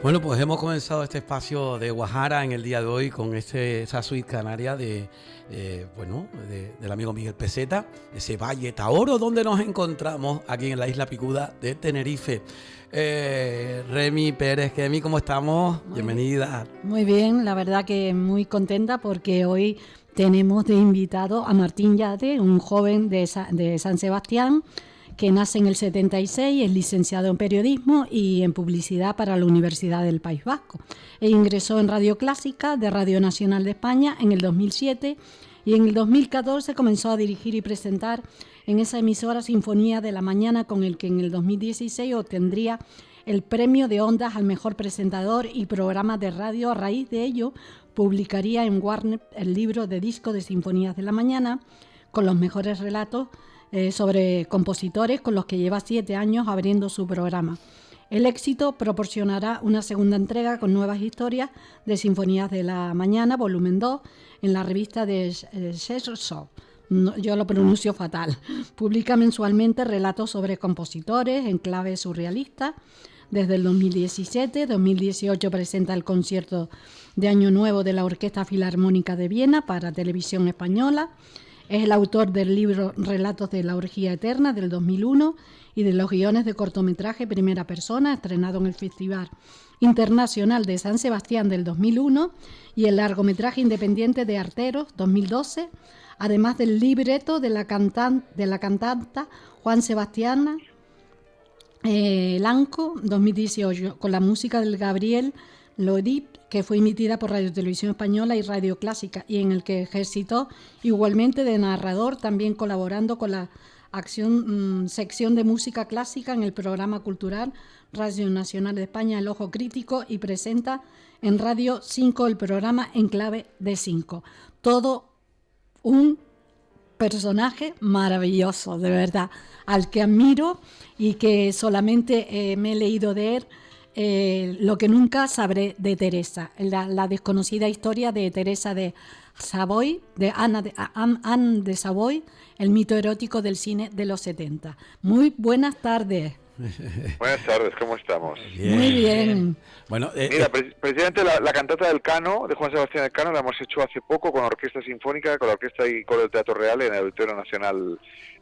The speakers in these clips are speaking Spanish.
Bueno, pues hemos comenzado este espacio de Guajara en el día de hoy con esa suite canaria del amigo Miguel Peseta, ese Valle Taoro donde nos encontramos aquí en la isla picuda de Tenerife. Remy Pérez, Kemi, ¿cómo estamos? Bienvenida. Muy bien, la verdad que muy contenta porque hoy tenemos de invitado a Martín Yade, un joven de San Sebastián que nace en el 76, es licenciado en periodismo y en publicidad para la Universidad del País Vasco. E ingresó en Radio Clásica de Radio Nacional de España en el 2007 y en el 2014 comenzó a dirigir y presentar en esa emisora Sinfonía de la Mañana, con el que en el 2016 obtendría el premio de Ondas al mejor presentador y programa de radio. A raíz de ello, publicaría en Warner el libro de disco de Sinfonías de la Mañana con los mejores relatos sobre compositores, con los que lleva 7 años abriendo su programa. El éxito proporcionará una segunda entrega con nuevas historias de Sinfonías de la Mañana, volumen 2, en la revista de Sheshov. Yo lo pronuncio fatal. Publica mensualmente relatos sobre compositores en clave surrealista. Desde el 2017 presenta el concierto de Año Nuevo de la Orquesta Filarmónica de Viena para Televisión Española. Es el autor del libro Relatos de la Orgía Eterna del 2001 y de los guiones de cortometraje Primera Persona, estrenado en el Festival Internacional de San Sebastián del 2001, y el largometraje independiente de Arteros 2012, además del libreto de la cantanta Juan Sebastiana Lanco 2018, con la música del Gabriel Lodip, que fue emitida por Radio Televisión Española y Radio Clásica, y en el que ejercitó igualmente de narrador, también colaborando con la sección de música clásica en el programa cultural Radio Nacional de España El Ojo Crítico, y presenta en Radio 5 el programa En Clave de 5. Todo un personaje maravilloso, de verdad, al que admiro y que solamente me he leído de él lo que nunca sabré de Teresa, la desconocida historia de Teresa de Savoy, de Anne de Savoy, el mito erótico del cine de los 70. Muy buenas tardes. Buenas tardes, ¿cómo estamos? Bien. Muy bien. Bueno, mira, precisamente la cantata del Cano, de Juan Sebastián Elcano, la hemos hecho hace poco con Orquesta Sinfónica, con la Orquesta y Coro del Teatro Real en el Auditorio Nacional,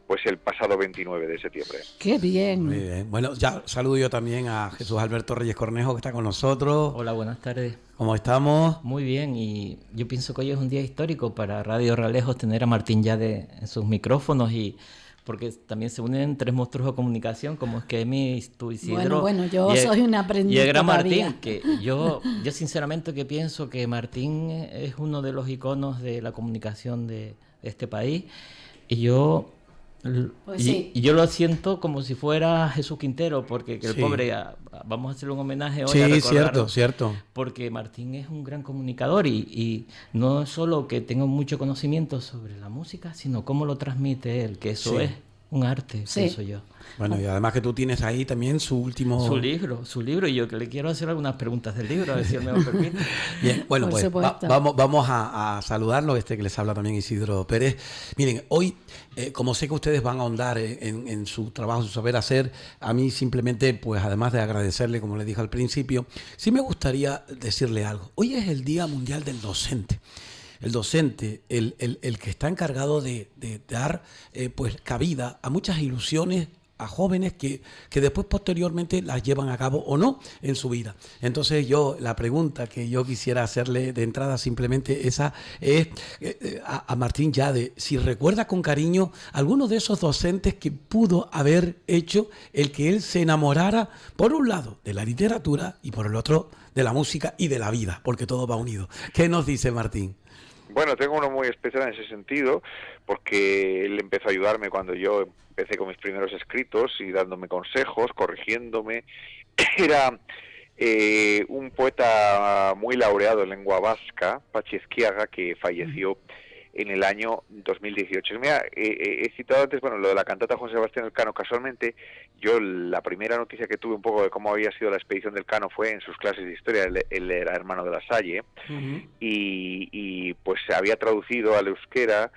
pues el pasado 29 de septiembre. ¡Qué bien! Muy bien. Bueno, ya saludo yo también a Jesús Alberto Reyes Cornejo, que está con nosotros. Hola, buenas tardes. ¿Cómo estamos? Muy bien, y yo pienso que hoy es un día histórico para Radio Realejos tener a Martín Yade en sus micrófonos, y porque también se unen 3 monstruos de comunicación como es Kemi, tú, Isidro. Bueno, yo soy una aprendiz y el gran todavía. Martín, que yo sinceramente que pienso que Martín es uno de los iconos de la comunicación de este país, y yo... Pues sí. Y yo lo siento como si fuera Jesús Quintero, porque que el pobre, vamos a hacerle un homenaje hoy. Sí, a recordarlo, cierto. porque Martín es un gran comunicador y no solo que tenga mucho conocimiento sobre la música, sino cómo lo transmite él, que eso es un arte, pienso yo. Bueno, y además que tú tienes ahí también su libro, y yo que le quiero hacer algunas preguntas del libro, a ver si él me lo permite. Bien, bueno, pues vamos a saludarlo, que les habla también Isidro Pérez. Miren, hoy, como sé que ustedes van a ahondar en su trabajo, su saber hacer, a mí simplemente, pues además de agradecerle, como le dije al principio, sí me gustaría decirle algo. Hoy es el Día Mundial del Docente. El docente, el que está encargado de dar pues cabida a muchas ilusiones a jóvenes que después posteriormente las llevan a cabo o no en su vida. Entonces la pregunta que yo quisiera hacerle de entrada simplemente esa es a Martín Yade, si recuerda con cariño alguno de esos docentes que pudo haber hecho el que él se enamorara, por un lado, de la literatura y por el otro, de la música y de la vida, porque todo va unido. ¿Qué nos dice Martín? Bueno, tengo uno muy especial en ese sentido, porque él empezó a ayudarme cuando yo empecé con mis primeros escritos y dándome consejos, corrigiéndome. Era un poeta muy laureado en lengua vasca, Patxi Ezquiaga, que falleció en el año 2018. Mira, he citado antes, bueno, lo de la cantata Juan Sebastián Elcano. Casualmente, yo la primera noticia que tuve un poco de cómo había sido la expedición del Cano fue en sus clases de historia. Él era hermano de La Salle, y pues se había traducido al euskera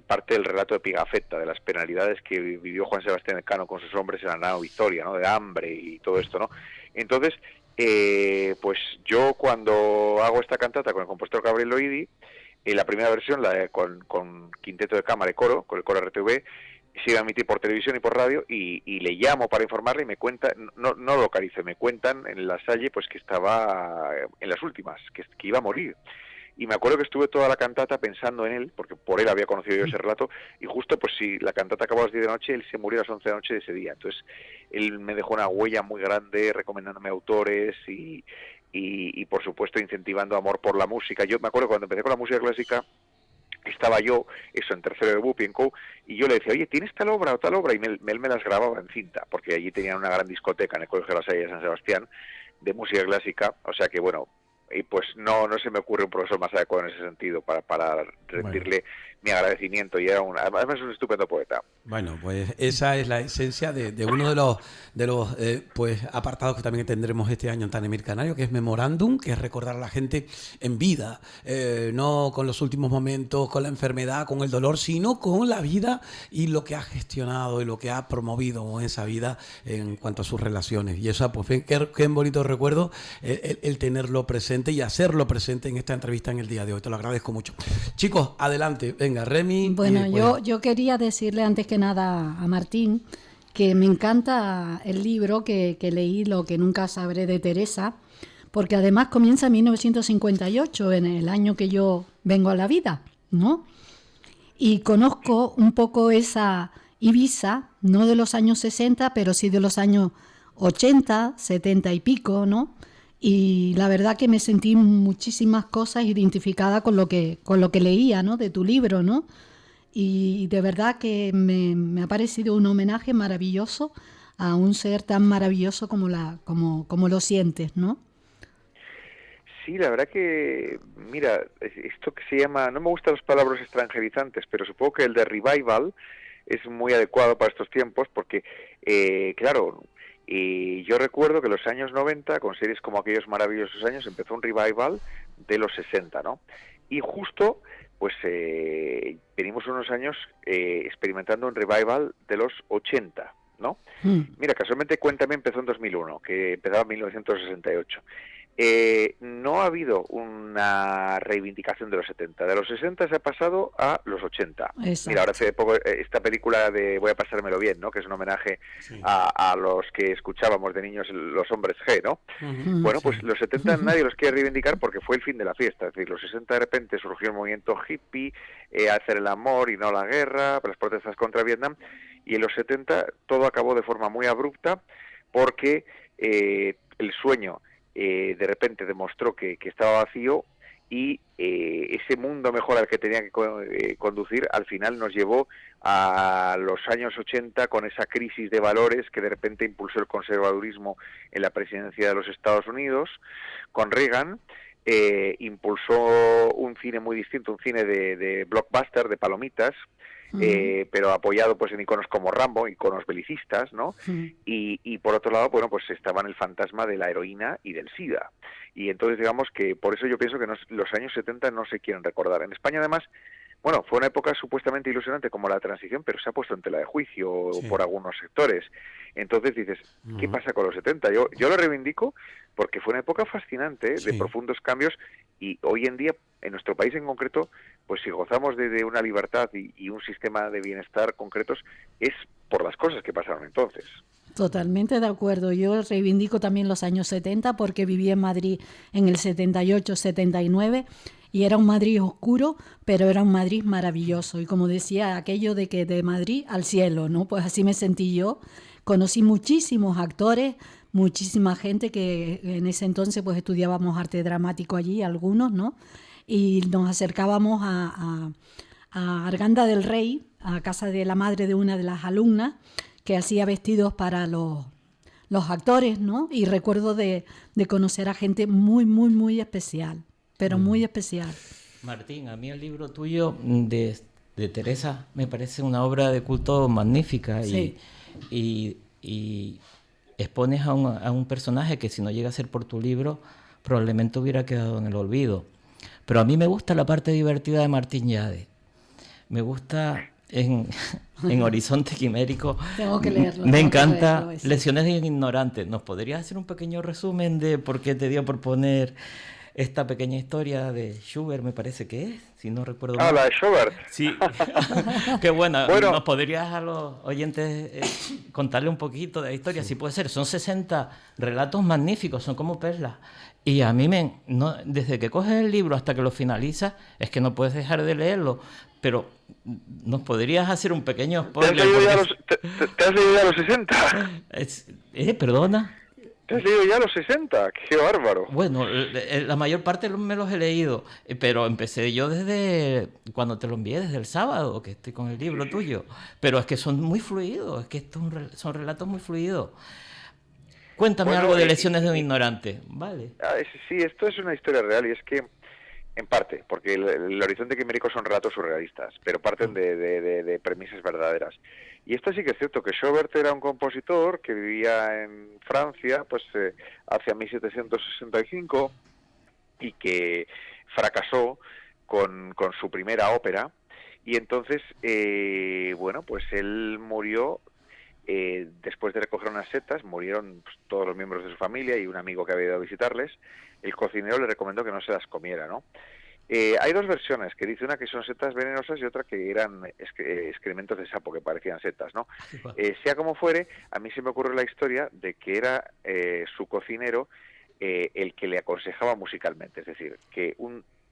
parte del relato de Pigafetta, de las penalidades que vivió Juan Sebastián Elcano con sus hombres en la nao Victoria, ¿no? De hambre y todo esto, ¿no? Entonces, pues yo cuando hago esta cantata con el compositor Gabriel Loidi, la primera versión, con quinteto de cámara y coro, con el coro RTV, se iba a emitir por televisión y por radio, y le llamo para informarle y me cuentan, no localice, me cuentan en La Salle pues que estaba en las últimas, que iba a morir. Y me acuerdo que estuve toda la cantata pensando en él, porque por él había conocido yo ese relato, y justo pues si la cantata acabó a las 10 de la noche, él se murió a las 11 de la noche de ese día. Entonces él me dejó una huella muy grande recomendándome autores y por supuesto incentivando amor por la música. Yo me acuerdo cuando empecé con la música clásica, estaba yo, eso, en tercero de Bupi, en Co, y yo le decía, oye, ¿tienes tal obra o tal obra? Y él me las grababa en cinta, porque allí tenían una gran discoteca en el Colegio de la Salle de San Sebastián de música clásica, o sea que bueno, y pues no se me ocurre un profesor más adecuado en ese sentido para rendirle mi agradecimiento, y además es un estupendo poeta. Bueno, pues esa es la esencia de uno de los pues apartados que también tendremos este año en Tanemir Canario, que es Memorándum, que es recordar a la gente en vida, no con los últimos momentos, con la enfermedad, con el dolor, sino con la vida y lo que ha gestionado y lo que ha promovido en esa vida en cuanto a sus relaciones. Y eso, pues, qué bonito recuerdo el tenerlo presente y hacerlo presente en esta entrevista en el día de hoy. Te lo agradezco mucho. Chicos, adelante, venga, Remy. Bueno, yo quería decirle antes que nada a Martín que me encanta el libro que leí, Lo que nunca sabré de Teresa, porque además comienza en 1958, en el año que yo vengo a la vida, ¿no? Y conozco un poco esa Ibiza, no de los años 60, pero sí de los años 80, 70 y pico, ¿no? Y la verdad que me sentí muchísimas cosas identificadas con lo que leía, ¿no? De tu libro, ¿no? Y de verdad que me ha parecido un homenaje maravilloso a un ser tan maravilloso como lo sientes, ¿no? Sí, la verdad que, mira, esto que se llama, no me gustan las palabras extranjerizantes, pero supongo que el de revival es muy adecuado para estos tiempos porque, claro, yo recuerdo que los años 90, con series como Aquellos maravillosos años, empezó un revival de los 60, ¿no? Y justo, pues, venimos unos años experimentando un revival de los 80, ¿no? Mira, casualmente Cuéntame empezó en 2001, que empezaba en 1968. No ha habido una reivindicación de los 70. De los 60 se ha pasado a los 80. Exacto. Mira, ahora hace poco esta película de Voy a pasármelo bien, ¿no? Que es un homenaje a los que escuchábamos de niños, los hombres G, ¿no? Bueno, pues los 70 nadie los quiere reivindicar porque fue el fin de la fiesta. Es decir, los 60 de repente surgió el movimiento hippie, hacer el amor y no la guerra, las protestas contra Vietnam, y en los 70 todo acabó de forma muy abrupta porque el sueño de repente demostró que estaba vacío, y ese mundo mejor al que tenía que conducir al final nos llevó a los años 80 con esa crisis de valores que de repente impulsó el conservadurismo en la presidencia de los Estados Unidos con Reagan. Impulsó un cine muy distinto, un cine de blockbuster, de palomitas, pero apoyado pues en iconos como Rambo, iconos belicistas, ¿no? Y por otro lado, bueno, pues estaban el fantasma de la heroína y del SIDA. Y entonces digamos que por eso yo pienso que los años 70 no se quieren recordar. En España además, bueno, fue una época supuestamente ilusionante como la transición, pero se ha puesto en tela de juicio por algunos sectores. Entonces dices, ¿qué pasa con los 70? Yo lo reivindico porque fue una época fascinante, de profundos cambios, y hoy en día, en nuestro país en concreto, pues si gozamos de una libertad y un sistema de bienestar concretos, es por las cosas que pasaron entonces. Totalmente de acuerdo. Yo reivindico también los años 70 porque viví en Madrid en el 78, 79 y era un Madrid oscuro, pero era un Madrid maravilloso. Y como decía, aquello de que de Madrid al cielo, ¿no? Pues así me sentí yo. Conocí muchísimos actores, muchísima gente que en ese entonces pues estudiábamos arte dramático allí, algunos, ¿no? Y nos acercábamos a Arganda del Rey, a casa de la madre de una de las alumnas, que hacía vestidos para los actores, ¿no? Y recuerdo de conocer a gente muy, muy, muy especial, pero muy especial. Martín, a mí el libro tuyo de Teresa me parece una obra de culto magnífica, sí. y expones a un personaje que si no llega a ser por tu libro probablemente hubiera quedado en el olvido. Pero a mí me gusta la parte divertida de Martín Llade. Me gusta en Horizonte Quimérico. Tengo que leerlo. Me encanta Lecciones de un ignorante. ¿Nos podrías hacer un pequeño resumen de por qué te dio por poner esta pequeña historia de Schubert, me parece que es, si no recuerdo mal? La de Schubert. Sí, qué buena. Bueno, ¿nos podrías a los oyentes contarle un poquito de la historia? Sí. Si puede ser. Son 60 relatos magníficos, son como perlas. Y a mí, desde que coges el libro hasta que lo finalizas, es que no puedes dejar de leerlo. Pero, ¿nos podrías hacer un pequeño spoiler? ¿Te has leído ya los 60? ¿Perdona? ¿Te has leído ya los 60? ¡Qué bárbaro! Bueno, la mayor parte me los he leído, pero empecé yo desde cuando te lo envié, desde el sábado, que estoy con el libro tuyo. Pero es que son muy fluidos, es que estos son relatos muy fluidos. Cuéntame algo de Lecciones de un ignorante, ¿vale? Sí, esto es una historia real y es que, en parte, porque el Horizonte Quimérico son relatos surrealistas, pero parten de premisas verdaderas. Y esto sí que es cierto, que Schubert era un compositor que vivía en Francia pues hacia 1765 y que fracasó con su primera ópera, y entonces, bueno, pues él murió. Después de recoger unas setas, murieron pues, todos los miembros de su familia y un amigo que había ido a visitarles. El cocinero le recomendó que no se las comiera, ¿no? Hay dos versiones, que dice una que son setas venenosas y otra que eran excrementos de sapo, que parecían setas, ¿no? Sea como fuere, a mí se me ocurre la historia de que era su cocinero el que le aconsejaba musicalmente, es decir, que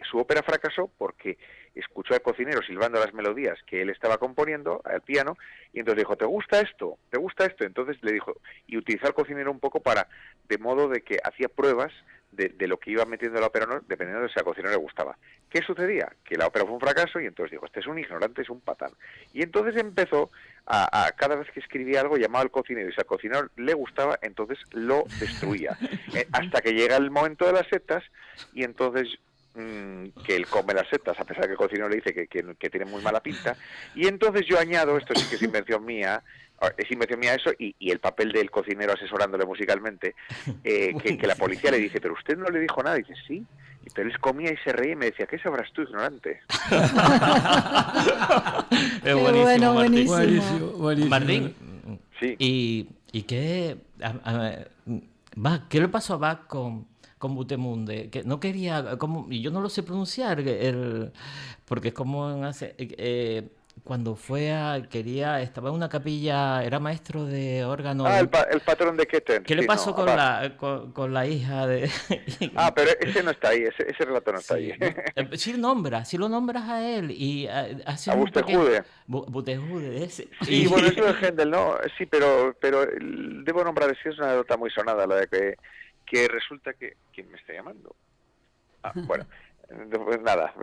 su ópera fracasó porque escuchó al cocinero silbando las melodías que él estaba componiendo al piano, y entonces dijo, ¿te gusta esto? ¿Te gusta esto? Entonces le dijo, y utilizó al cocinero un poco de modo de que hacía pruebas de lo que iba metiendo la ópera, ¿no? Dependiendo de si al cocinero le gustaba. ¿Qué sucedía? Que la ópera fue un fracaso, y entonces dijo, este es un ignorante, es un patán. Y entonces empezó a cada vez que escribía algo llamaba al cocinero, y si al cocinero le gustaba, entonces lo destruía. Hasta que llega el momento de las setas, y entonces que él come las setas, a pesar de que el cocinero le dice que tiene muy mala pinta, y entonces yo añado, esto sí que es invención mía eso, y el papel del cocinero asesorándole musicalmente, que la policía le dice, pero usted no le dijo nada, y dice, sí, pero él comía y se reía y me decía, ¿qué sabrás tú, ignorante? Es buenísimo, Martín. Buenísimo. Martín, sí. ¿Y qué le pasó a Bach con Butemunde? Que no quería, y yo no lo sé pronunciar, porque es como cuando estaba en una capilla, era maestro de órgano. El patrón de Ketten. ¿Qué le pasó con la hija de...? Pero ese no está ahí, ese relato no está ahí. Sí lo nombras a él y hace a Buxtehude. Buxtehude, ese. Sí, bueno, eso de Händel, ¿no? Sí, pero debo nombrar, sí, es una anécdota muy sonada, la de que resulta que... ¿Quién me está llamando? Bueno, pues nada,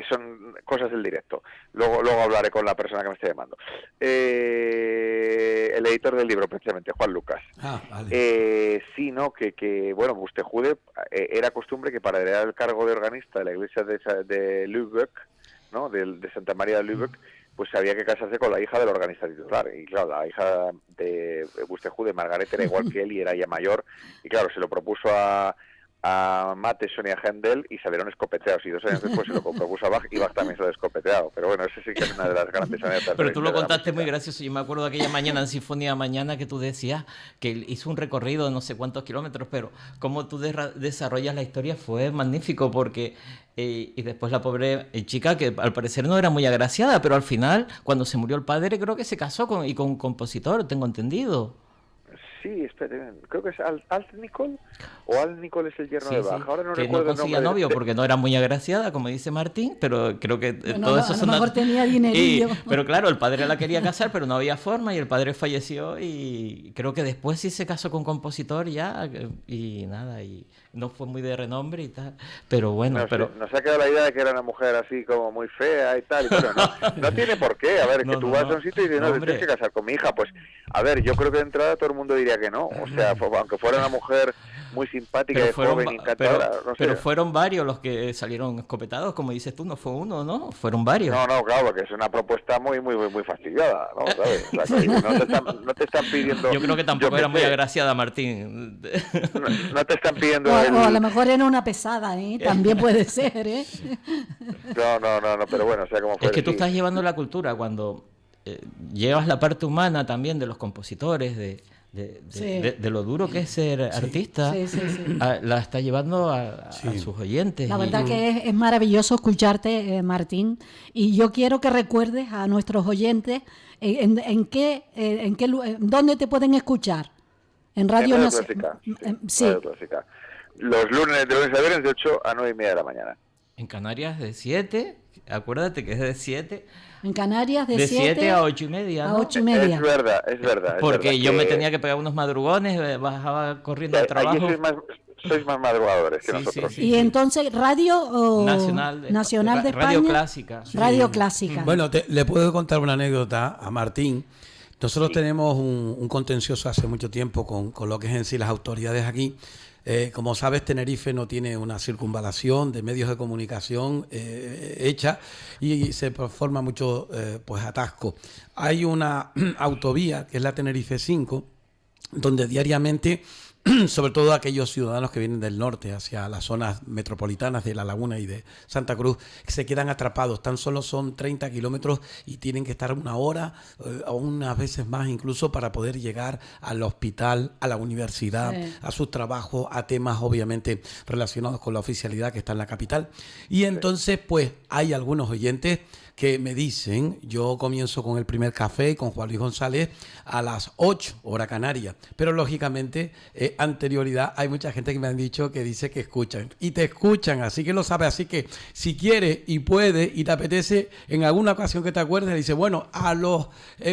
son cosas del directo. Luego hablaré con la persona que me está llamando. El editor del libro, precisamente, Juan Lucas. Vale. Sí, ¿no? Que bueno, Buxtehude era costumbre que para heredar el cargo de organista de la iglesia de Lübeck, ¿no? De Santa María de Lübeck, pues había que casarse con la hija del organista titular. Y claro, la hija de Buxtehude, Margaret, era igual que él y era ya mayor. Y claro, se lo propuso a Mattheson y a Händel y salieron escopeteados. Y 2 años después se lo propuso a Bach y Bach también se lo escopeteado. Pero bueno, ese sí que es una de las grandes anécdotas. Pero tú lo contaste muy gracioso. Yo me acuerdo de aquella mañana en Sinfonía Mañana que tú decías que él hizo un recorrido de no sé cuántos kilómetros, pero cómo tú desarrollas la historia fue magnífico porque... y después la pobre chica, que al parecer no era muy agraciada, pero al final, cuando se murió el padre, creo que se casó con un compositor, tengo entendido. Sí, esperen, creo que es Alt Nicol, o Alt Nicol es el yerno de Bach. Ahora no que recuerdo no conseguía novio porque no era muy agraciada, como dice Martín, pero creo que todo eso... A lo mejor tenía dinerillo. Pero claro, el padre la quería casar, pero no había forma, y el padre falleció, y creo que después sí se casó con un compositor ya, y nada, y no fue muy de renombre y tal, pero bueno... Nos ha quedado la idea de que era una mujer así como muy fea y tal, y bueno, no tiene por qué. A ver, que tú vas a un sitio y dices, no, tienes que casar con mi hija. Pues, a ver, yo creo que de entrada todo el mundo diría que no. O sea, aunque fuera una mujer muy simpática y joven, encantadora, no sé. Pero fueron varios los que salieron escopetados, como dices tú, no fue uno, ¿no? Fueron varios. No, claro, porque es una propuesta muy fastidiada, ¿no? ¿Sabes? O sea, no te están pidiendo... Yo creo que tampoco era muy agraciada, Martín. No te están pidiendo a lo mejor era una pesada, ¿eh? También puede ser, ¿eh? No, pero bueno, o sea, como fue. Es que tú estás llevando la cultura cuando llevas la parte humana también de los compositores, de lo duro que es ser artista, la está llevando a sus oyentes. La verdad que es maravilloso escucharte, Martín, y yo quiero que recuerdes a nuestros oyentes dónde te pueden escuchar. En Radio Clásica. Sí. Radio Clásica. Los lunes a viernes de 8 a 9:30 de la mañana. En Canarias de 7, acuérdate que es de 7. En Canarias de 7 a 8:30, ¿no? A 8:30. Es verdad. Porque yo me tenía que pegar unos madrugones, bajaba corriendo al trabajo. Sois más madrugadores que nosotros. Sí. Y entonces, Radio Nacional de España. Radio Clásica. Sí. Radio Clásica. Bueno, le puedo contar una anécdota a Martín. Nosotros tenemos un contencioso hace mucho tiempo con lo que es en sí las autoridades aquí. Como sabes, Tenerife no tiene una circunvalación de medios de comunicación hecha y se forma mucho atasco. Hay una autovía que es la Tenerife 5, donde diariamente, sobre todo aquellos ciudadanos que vienen del norte hacia las zonas metropolitanas de La Laguna y de Santa Cruz, se quedan atrapados. Tan solo son 30 kilómetros y tienen que estar una hora o unas veces más incluso para poder llegar al hospital, a la universidad, a sus trabajos, a temas obviamente relacionados con la oficialidad que está en la capital. Y entonces pues hay algunos oyentes que me dicen, yo comienzo con el primer café con Juan Luis González a las 8, hora canaria, pero lógicamente anterioridad hay mucha gente que me han dicho que dice que escuchan, y te escuchan, así que lo sabes, así que si quieres y puedes y te apetece en alguna ocasión que te acuerdes, dice, bueno, a los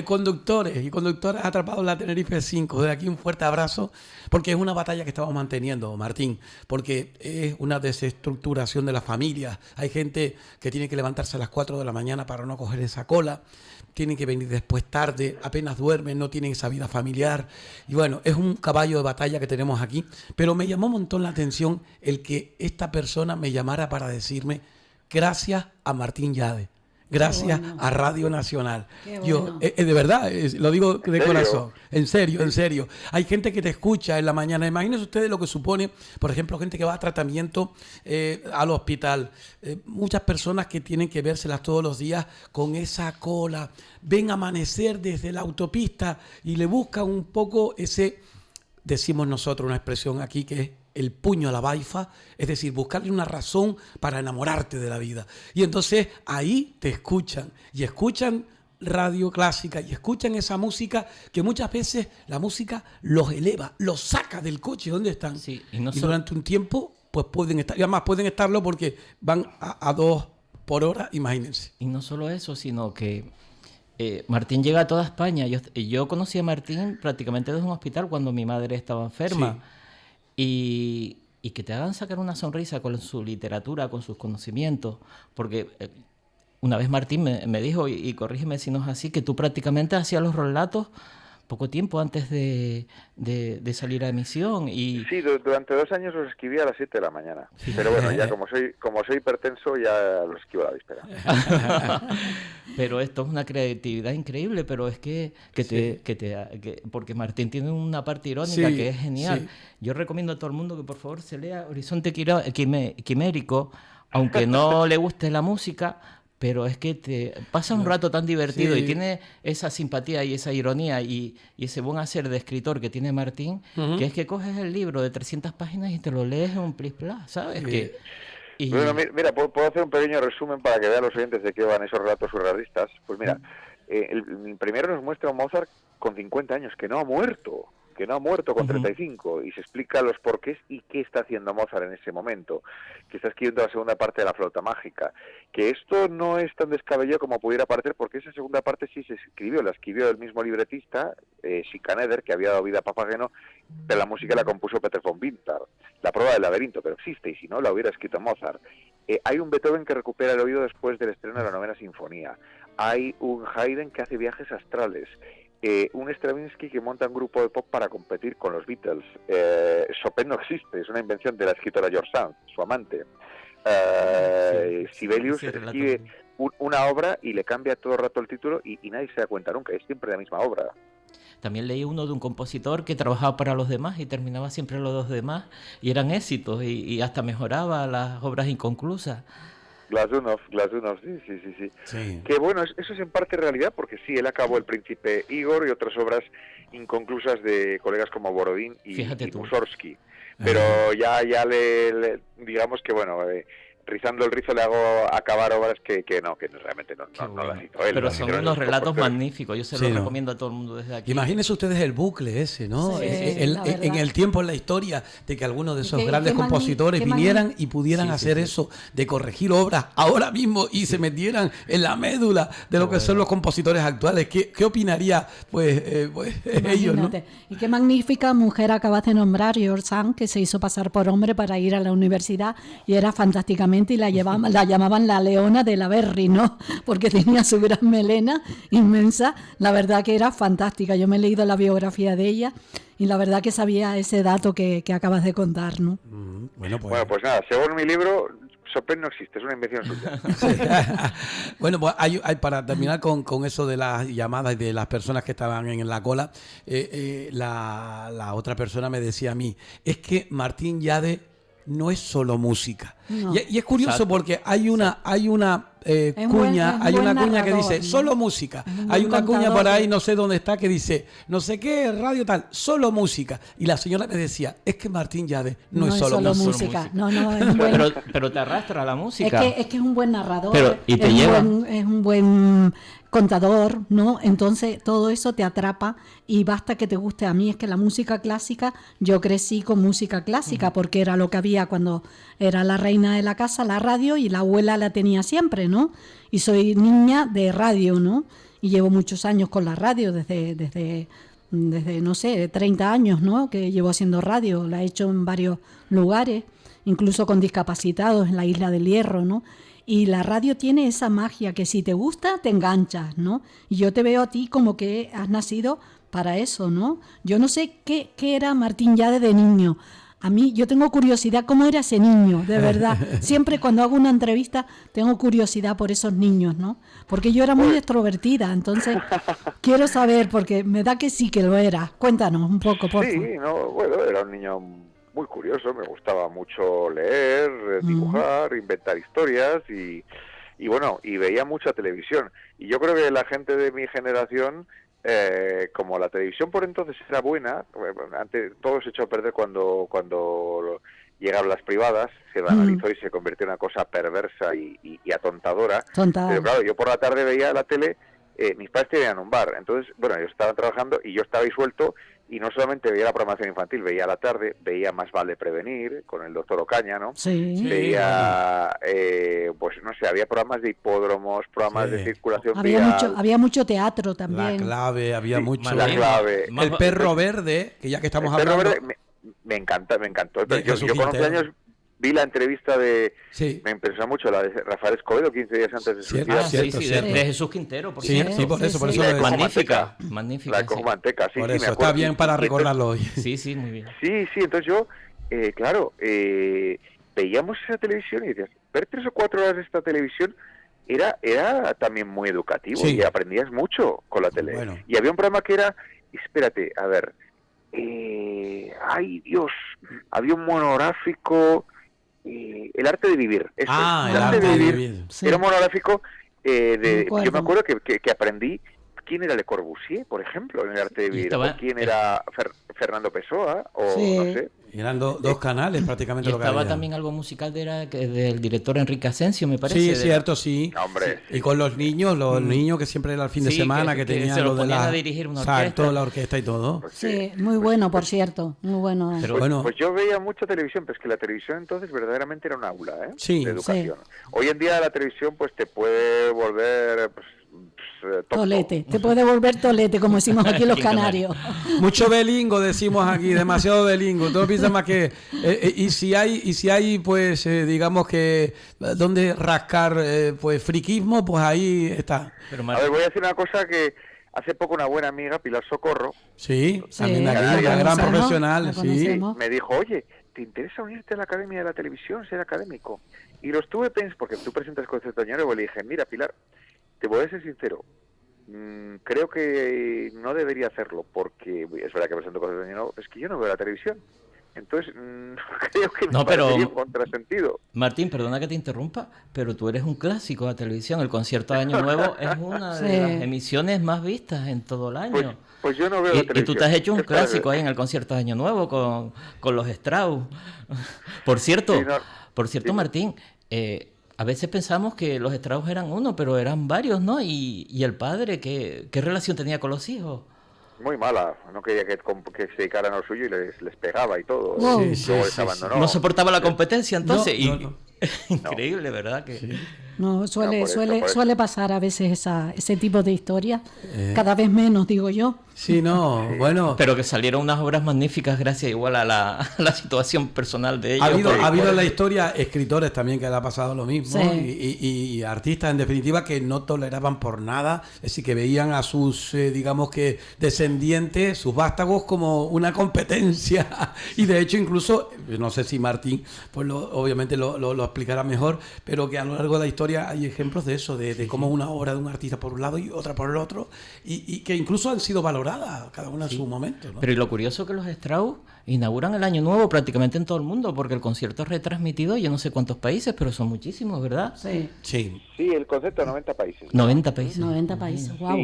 conductores y conductoras atrapados en la Tenerife 5, desde aquí un fuerte abrazo, porque es una batalla que estamos manteniendo, Martín, porque es una desestructuración de las familias. Hay gente que tiene que levantarse a las 4 de la mañana para no coger esa cola, tienen que venir después tarde, apenas duermen, no tienen esa vida familiar. Y bueno, es un caballo de batalla que tenemos aquí, pero me llamó un montón la atención el que esta persona me llamara para decirme gracias a Martín Yade. Gracias a Radio Nacional. Yo, de verdad, lo digo de corazón. En serio. Hay gente que te escucha en la mañana. Imagínense ustedes lo que supone, por ejemplo, gente que va a tratamiento al hospital. Muchas personas que tienen que vérselas todos los días con esa cola. Ven amanecer desde la autopista y le buscan un poco ese, decimos nosotros una expresión aquí que es el puño a la baifa, es decir, buscarle una razón para enamorarte de la vida. Y entonces ahí te escuchan, y escuchan Radio Clásica, y escuchan esa música que muchas veces la música los eleva, los saca del coche donde están. Sí, y durante un tiempo pues pueden estar, y además pueden estarlo porque van a 2 por hora, imagínense. Y no solo eso, sino que Martín llega a toda España. Yo conocí a Martín prácticamente desde un hospital cuando mi madre estaba enferma. Sí. Y que te hagan sacar una sonrisa con su literatura, con sus conocimientos, porque una vez Martín me dijo, y corrígeme si no es así, que tú prácticamente hacías los relatos poco tiempo antes de salir a emisión. Sí, durante 2 años los escribía a las 7 de la mañana, pero bueno, ya como soy hipertenso ya los escribo a la víspera. Pero esto es una creatividad increíble, pero es que porque Martín tiene una parte irónica que es genial. Yo recomiendo a todo el mundo que por favor se lea Horizonte Quimérico, aunque no le guste la música, pero es que te pasa un rato tan divertido y tiene esa simpatía y esa ironía y ese buen hacer de escritor que tiene Martín, que es que coges el libro de 300 páginas y te lo lees en un plis-plas, ¿sabes? Bueno, mira, puedo hacer un pequeño resumen para que vean los oyentes de qué van esos relatos surrealistas. Pues mira, el primero nos muestra a Mozart con 50 años, que no ha muerto con 35, y se explica los porqués y qué está haciendo Mozart en ese momento, que está escribiendo la segunda parte de la flauta mágica, que esto no es tan descabellado como pudiera parecer, porque esa segunda parte sí se escribió, la escribió el mismo libretista, Schikaneder, que había dado vida a Papageno, pero la música la compuso Peter von Winter. La prueba del laberinto, pero existe, y si no, la hubiera escrito Mozart. Hay un Beethoven que recupera el oído después del estreno de la 9ª Sinfonía. Hay un Haydn que hace viajes astrales. Un Stravinsky que monta un grupo de pop para competir con los Beatles. Chopin no existe, es una invención de la escritora George Sand, su amante. Sibelius escribe una obra y le cambia todo el rato el título y nadie se da cuenta nunca, es siempre la misma obra. también leí uno de un compositor que trabajaba para los demás y terminaba siempre los demás y eran éxitos y hasta mejoraba las obras inconclusas. Glazunov, sí. Que bueno, eso es en parte realidad, porque sí, él acabó El Príncipe Igor y otras obras inconclusas de colegas como Borodín y Mussorgsky. Pero ya le digamos que bueno, rizando el rizo le hago acabar obras que realmente no las hizo él. Pero son unos relatos magníficos, yo se los recomiendo a todo el mundo desde aquí. Imagínense ustedes el bucle ese, ¿no? Sí, en el tiempo, en la historia, de que algunos de esos grandes compositores vinieran y pudieran hacer eso, de corregir obras ahora mismo y se metieran en la médula de lo que son los compositores actuales. ¿Qué opinaría pues ellos, ¿no? Y qué magnífica mujer acabas de nombrar, George Sand, que se hizo pasar por hombre para ir a la universidad y era fantásticamente, y la llamaban la leona de la Berry, ¿no? Porque tenía su gran melena inmensa. La verdad que era fantástica. Yo me he leído la biografía de ella y la verdad que sabía ese dato que acabas de contar, ¿no? Bueno, pues nada, según mi libro, Chopin no existe, es una invención suya. Sí. Bueno, pues hay para terminar con eso de las llamadas y de las personas que estaban en la cola, la otra persona me decía a mí, es que Martín Llade no es solo música. No. Y es curioso porque hay una cuña que dice solo música. Hay una cuña por ahí, no sé dónde está, que dice no sé qué radio tal, solo música. Y la señora me decía, es que Martín Llade no es solo música. No, es pero te arrastra la música. Es que es un buen narrador. Es un buen contador, ¿no? Entonces todo eso te atrapa y basta que te guste. A mí es que la música clásica, yo crecí con música clásica porque era lo que había cuando era la reina de la casa, la radio, y la abuela la tenía siempre, ¿no? Y soy niña de radio, ¿no? Y llevo muchos años con la radio, desde no sé, 30 años, ¿no? Que llevo haciendo radio, la he hecho en varios lugares, incluso con discapacitados en la Isla del Hierro, ¿no? Y la radio tiene esa magia que si te gusta, te enganchas, ¿no? Y yo te veo a ti como que has nacido para eso, ¿no? Yo no sé qué era Martín Llade de niño. A mí, yo tengo curiosidad cómo era ese niño, de verdad. Siempre cuando hago una entrevista tengo curiosidad por esos niños, ¿no? Porque yo era muy extrovertida, entonces quiero saber, porque me da que sí que lo era. Cuéntanos un poco, por favor. Sí, bueno, era un niño muy curioso, me gustaba mucho leer, dibujar, inventar historias y bueno, y veía mucha televisión. Y yo creo que la gente de mi generación, como la televisión por entonces era buena, antes todo se echó a perder cuando llegaron las privadas, se banalizó y se convirtió en una cosa perversa y atontadora. Pero claro, yo por la tarde veía la tele, mis padres tenían un bar, entonces, bueno, ellos estaban trabajando y yo estaba disuelto. Y no solamente veía la programación infantil, veía a la tarde, veía Más vale prevenir, con el doctor Ocaña, ¿no? Sí. Veía, pues no sé, había programas de hipódromos, programas de circulación había mucho teatro también. La Clave, había mucho. La Clave. El Perro Verde, que ya que estamos hablando... El Perro Verde me encantó. Yo con 11 años vi la entrevista me impresionó mucho, la de Rafael Escobedo, 15 días antes de su vida. De Jesús Quintero, por cierto. Sí, por eso Magnífica. La de Cojumanteca, sí. Por eso, está bien para recordarlo hoy. Sí, muy bien. Sí, entonces yo, veíamos esa televisión y decías, ver 3 o 4 horas de esta televisión era también muy educativo y aprendías mucho con la tele. Bueno. Y había un programa que era, espérate, a ver, ay Dios, había un monográfico... El arte de vivir. El arte de vivir. Sí. Era un monográfico yo me acuerdo que aprendí quién era Le Corbusier, por ejemplo, en el arte de vivir, o quién era Fernando Pessoa, o no sé. Eran dos canales prácticamente. Y estaba también algo musical del director Enrique Asensio, me parece. Sí, es cierto, sí. Hombre, sí. Y con los niños que siempre era el fin de semana, que tenían se lo de a dirigir una orquesta. La orquesta y todo. Sí, muy bueno, por cierto, muy bueno. Pero pues yo veía mucha televisión, pero es que la televisión entonces verdaderamente era un aula, de educación. Sí. Hoy en día la televisión pues te puede volver... Tolete, te puede volver tolete, como decimos aquí los canarios. Mucho belingo decimos aquí, demasiado belingo. Todo piensa más que y si hay pues digamos que donde rascar pues friquismo, pues ahí está. Pero, a ver, voy a decir una cosa que hace poco una buena amiga, Pilar Socorro, también una gran profesional, me dijo, oye, ¿te interesa unirte a la Academia de la Televisión, ser académico? Y lo estuve pensando, porque tú presentas Concepto Añoro, y le dije, mira, Pilar, te voy a ser sincero, creo que no debería hacerlo, porque es verdad que presento cosas de año nuevo, es que yo no veo la televisión. Entonces, creo que me parecería un contrasentido. Martín, perdona que te interrumpa, pero tú eres un clásico de televisión. El concierto de Año Nuevo es una de las emisiones más vistas en todo el año. Pues yo no veo la televisión. Y tú te has hecho un clásico ahí en el concierto de Año Nuevo con los Strauss. Por cierto, Martín, a veces pensamos que los Strauss eran uno, pero eran varios, ¿no? Y el padre, ¿qué relación tenía con los hijos? Muy mala, no quería que se dedicaran a lo suyo y les pegaba y todo. Wow. Les abandonó. No soportaba la competencia entonces. No. Increíble, ¿verdad? Que... Sí. No, suele pasar a veces ese tipo de historias, cada vez menos, digo yo. Sí, no, bueno. Pero que salieron unas obras magníficas gracias igual a la situación personal de ellos. Ha habido en la historia escritores también que le ha pasado lo mismo, y artistas en definitiva que no toleraban por nada, es decir, que veían a sus, digamos que descendientes, sus vástagos como una competencia, y de hecho incluso, no sé si Martín pues obviamente lo explicará mejor, pero que a lo largo de la historia hay ejemplos de eso, de cómo una obra de un artista por un lado y otra por el otro, y que incluso han sido valoradas cada una en su momento, ¿no? Pero y lo curioso que los Strauss inauguran el Año Nuevo prácticamente en todo el mundo, porque el concierto es retransmitido en yo no sé cuántos países, pero son muchísimos, ¿verdad? Sí, el concepto de 90 países. 90 países. 90 países, wow.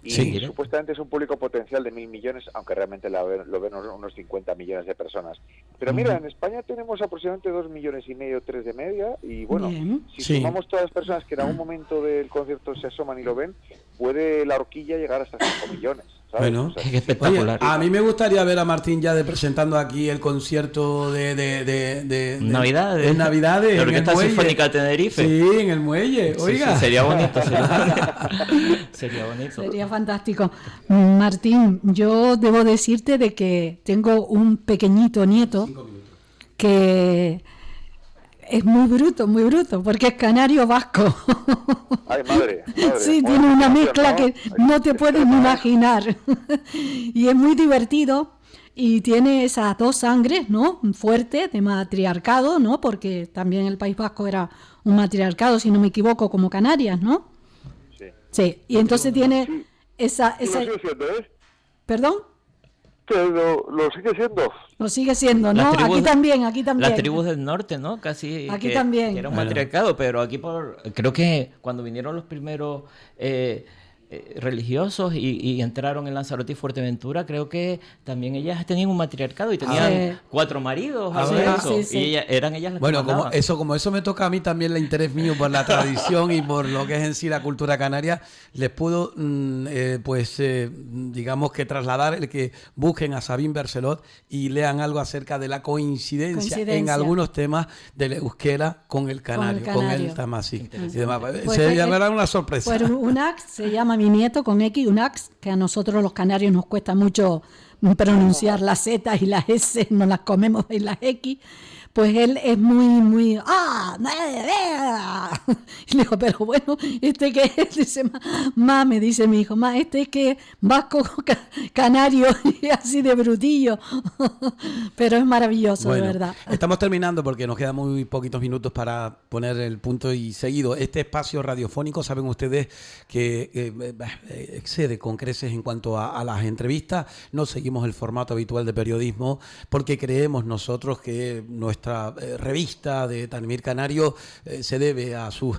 Sí. Y supuestamente es un público potencial de 1.000 millones, aunque realmente lo ven unos 50 millones de personas. Pero mira, en España tenemos aproximadamente 2,5 millones, 3 de media, y bueno, si sumamos todas las personas que en algún momento del concierto se asoman y lo ven, puede la horquilla llegar hasta 5 millones. ¿sabes? Bueno, o sea, es espectacular. Oye, a mí me gustaría ver a Martín ya presentando aquí el concierto de Navidades. De Navidades. La Orquesta Sinfónica de Tenerife. Sí, en el muelle. Oiga. Sí, sería bonito. Sería bonito. Sería fantástico. Martín, yo debo decirte de que tengo un pequeñito nieto que es muy bruto, porque es canario vasco. Ay, madre. Sí, tiene una mezcla que no te puedes ni imaginar. Y es muy divertido y tiene esas dos sangres, ¿no? Fuertes de matriarcado, ¿no? Porque también el País Vasco era un matriarcado, si no me equivoco, como Canarias, ¿no? Sí, y entonces tiene esa... Lo sigue siendo, ¿Perdón? Que lo sigue siendo. Lo sigue siendo, ¿no? Aquí también. Las tribus del norte, ¿no? Casi aquí también. Que era un matriarcado, pero aquí creo que cuando vinieron los primeros religiosos y entraron en Lanzarote y Fuerteventura, creo que también ellas tenían un matriarcado y tenían 4 maridos, y eran ellas las que mandaban. Como eso me toca a mí también el interés mío por la tradición y por lo que es en sí la cultura canaria, les puedo digamos que trasladar el que busquen a Sabine Bercelot y lean algo acerca de la coincidencia en algunos temas del euskera con el canario, con el tamasí y demás. Se llamará una sorpresa. Pues Unax se llama mi nieto con X, Unax, que a nosotros los canarios nos cuesta mucho pronunciar las Z y las S, nos las comemos en las X. Pues él es muy, y le digo, pero bueno, ¿este qué es? Dice, me dice mi hijo, este es que vasco canario y así de brutillo. Pero es maravilloso, de verdad. Estamos terminando porque nos quedan muy poquitos minutos para poner el punto y seguido. Este espacio radiofónico, saben ustedes que excede con creces en cuanto a las entrevistas. No seguimos el formato habitual de periodismo porque creemos nosotros que nuestra revista de Tanemir Canario se debe a sus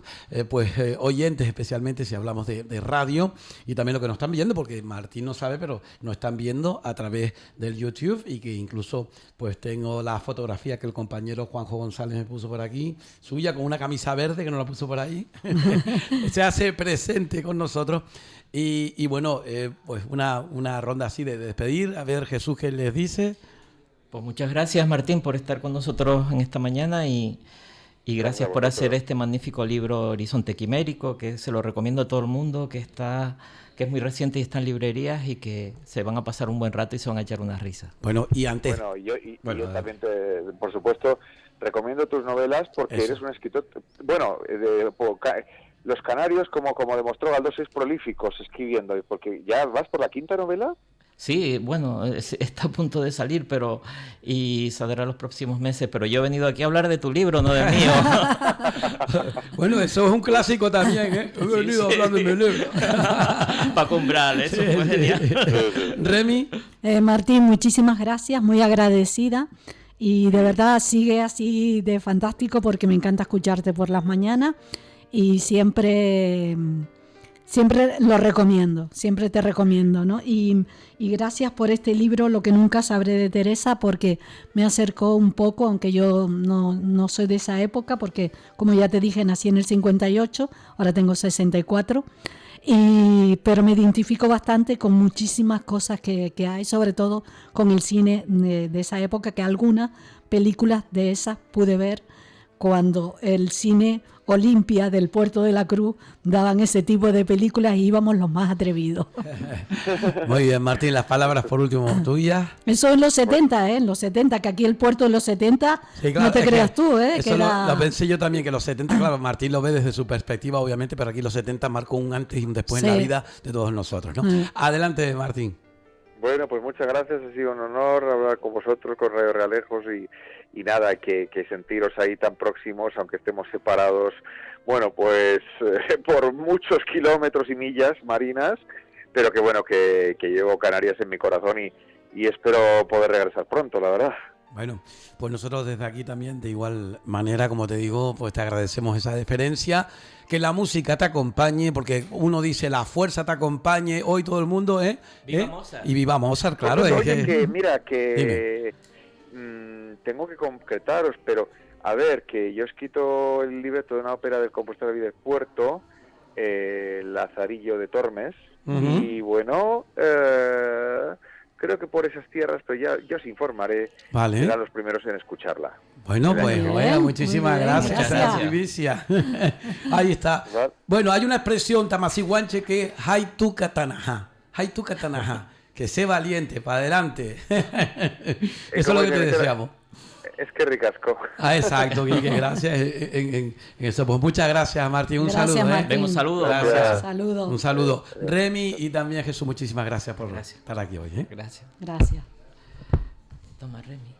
oyentes, especialmente si hablamos de radio, y también lo que nos están viendo, porque Martín no sabe, pero nos están viendo a través del YouTube, y que incluso pues tengo la fotografía que el compañero Juanjo González me puso por aquí, suya con una camisa verde que nos la puso por ahí. Se hace presente con nosotros. Y bueno, pues una ronda así de despedir. A ver, Jesús, ¿qué les dice? Pues muchas gracias, Martín, por estar con nosotros en esta mañana y gracias por hacer este magnífico libro Horizonte Quimérico, que se lo recomiendo a todo el mundo, que es muy reciente y está en librerías y que se van a pasar un buen rato y se van a echar unas risas. Bueno, y antes... Yo también, por supuesto, recomiendo tus novelas porque eres un escritor... Bueno, los canarios, como demostró Galdós, sois prolíficos escribiendo, porque ya vas por la 5ª novela. Sí, bueno, está a punto de salir, y saldrá los próximos meses, pero yo he venido aquí a hablar de tu libro, no del mío. Bueno, eso es un clásico también, ¿eh? He venido hablando de mi libro. Para comprar, eso fue genial. Remy. Martín, muchísimas gracias, muy agradecida. Y de verdad sigue así de fantástico porque me encanta escucharte por las mañanas y siempre lo recomiendo, siempre te recomiendo, ¿no? Y gracias por este libro, Lo que nunca sabré de Teresa, porque me acercó un poco, aunque yo no soy de esa época, porque como ya te dije, nací en el 58, ahora tengo 64, pero me identifico bastante con muchísimas cosas que hay, sobre todo con el cine de esa época, que algunas películas de esas pude ver cuando el cine Olimpia del Puerto de la Cruz daban ese tipo de películas y íbamos los más atrevidos. Muy bien, Martín, las palabras por último tuyas. Eso en los 70, en los 70, que aquí el puerto de los 70, sí, claro, no te creas tú, Eso que lo pensé yo también, que los 70, claro, Martín lo ve desde su perspectiva, obviamente, pero aquí los 70 marcó un antes y un después en la vida de todos nosotros, ¿no? Adelante, Martín. Bueno, pues muchas gracias, ha sido un honor hablar con vosotros, con Radio Realejos y nada, que sentiros ahí tan próximos, aunque estemos separados, bueno, pues por muchos kilómetros y millas marinas, pero que bueno, que llevo Canarias en mi corazón y espero poder regresar pronto, la verdad. Bueno, pues nosotros desde aquí también, de igual manera, como te digo, pues te agradecemos esa deferencia, que la música te acompañe, porque uno dice la fuerza te acompañe, hoy todo el mundo, Viva Mozart. Y viva Mozart, claro. Pues, oye, que mira, que tengo que concretaros, pero a ver, que yo he escrito el libreto de una ópera del compositor David del Puerto, Lazarillo de Tormes, y bueno, creo que por esas tierras, pero ya os informaré, serán los primeros en escucharla. Bueno, pues bueno, muchísimas gracias. Primicia. Ahí está. ¿Vale? Bueno, hay una expresión tamasiguanche que es Hay tu catanaja, que sé valiente, para adelante. Eso es lo que te deseamos. Es que ricasco. Exacto, Quique, gracias en eso. Pues muchas gracias, Martín. Un saludo. Venga, un saludo. Gracias. Un saludo. Remy y también Jesús, muchísimas gracias por estar aquí hoy. Gracias. Gracias. Toma, Remy.